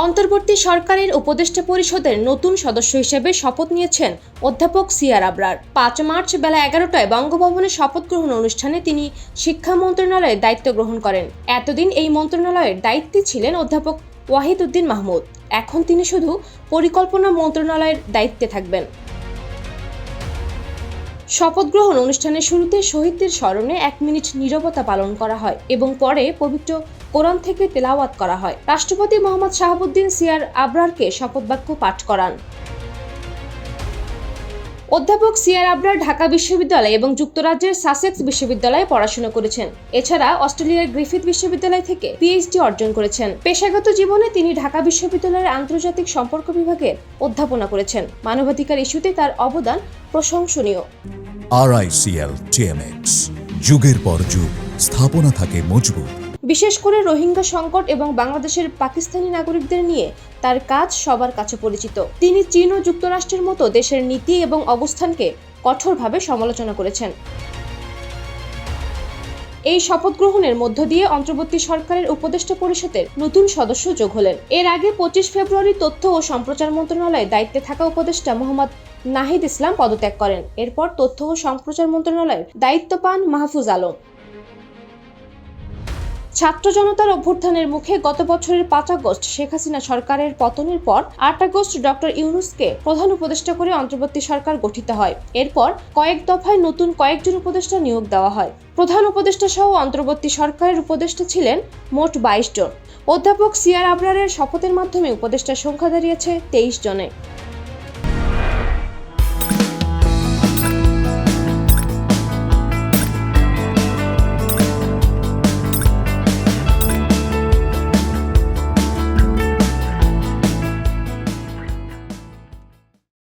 অন্তর্বর্তী সরকারের উপদেষ্টা পরিষদের নতুন সদস্য হিসেবে শপথ নিয়েছেন অধ্যাপক সিআর আবরার। ৫ মার্চ বেলা ১১টায় বঙ্গভবনে শপথ গ্রহণ অনুষ্ঠানে তিনি শিক্ষা মন্ত্রণালয়ের দায়িত্ব গ্রহণ করেন। এতদিন এই মন্ত্রণালয়ের দায়িত্বে ছিলেন অধ্যাপক ওয়াহিদ উদ্দিন মাহমুদ। এখন তিনি শুধু পরিকল্পনা মন্ত্রণালয়ের দায়িত্বে থাকবেন। শপথ গ্রহণ অনুষ্ঠানের শুরুতে শহীদদের স্মরণে ১ মিনিট নীরবতা পালন করা হয় এবং পরে পবিত্র কোরআন থেকে তেলাওয়াত করা হয়। রাষ্ট্রপতি মোহাম্মদ শাহাবুদ্দিন সিআর আবরারকে শপথ বাক্য পাঠ করান। অধ্যাপক সিআর আবরার ঢাকা বিশ্ববিদ্যালয় এবং যুক্তরাজ্যের সাসেক্স বিশ্ববিদ্যালয়ে পড়াশোনা করেছেন। এছাড়া অস্ট্রেলিয়ার গ্রিফিথ বিশ্ববিদ্যালয় থেকে পিএইচডি অর্জন করেছেন। পেশাগত জীবনে তিনি ঢাকা বিশ্ববিদ্যালয়ের আন্তর্জাতিক সম্পর্ক বিভাগের অধ্যাপনা করেছেন। মানবাধিকার ইস্যুতে তার অবদান প্রশংসনীয়। RICL TMX, যুগের পর যুগ স্থাপনা থাকে মজবুত। বিশেষ করে রোহিঙ্গা সংকট এবং বাংলাদেশের পাকিস্তানি নাগরিকদের নিয়ে তার কাজ সবার কাছে পরিচিত। তিনি চীন ও যুক্তরাষ্ট্রের মতো দেশের নীতি এবং অবস্থানকে কঠোরভাবে সমালোচনা করেছেন। এই শপথ গ্রহণের মধ্য দিয়ে অন্তর্বর্তী সরকারের উপদেষ্টা পরিষদের নতুন সদস্য যোগ হলেন। এর আগে ২৫ ফেব্রুয়ারি তথ্য ও সম্প্রচার মন্ত্রণালয়ে দায়িত্বে থাকা উপদেষ্টা মোহাম্মদ নাহিদ ইসলাম পদত্যাগ করেন। এরপর তথ্য ও সম্প্রচার মন্ত্রণালয়ের দায়িত্ব পান মাহফুজ আলম। ছাত্র জনতার অভ্যুত্থানের মুখে গত বছরের ৫ আগস্ট শেখ হাসিনা সরকারের পতনের পর ৮ আগস্ট ডক্টর ইউনূসকে প্রধান উপদেষ্টা করে অন্তর্বর্তী সরকার গঠিত হয়। এরপর কয়েক দফায় নতুন কয়েকজন উপদেষ্টা নিয়োগ দেওয়া হয়। প্রধান উপদেষ্টা সহ অন্তর্বর্তী সরকারের উপদেষ্টা ছিলেন মোট ২২ জন। অধ্যাপক সিআর আবরারের শপথের মাধ্যমে উপদেষ্টার সংখ্যা দাঁড়িয়েছে ২৩ জনে।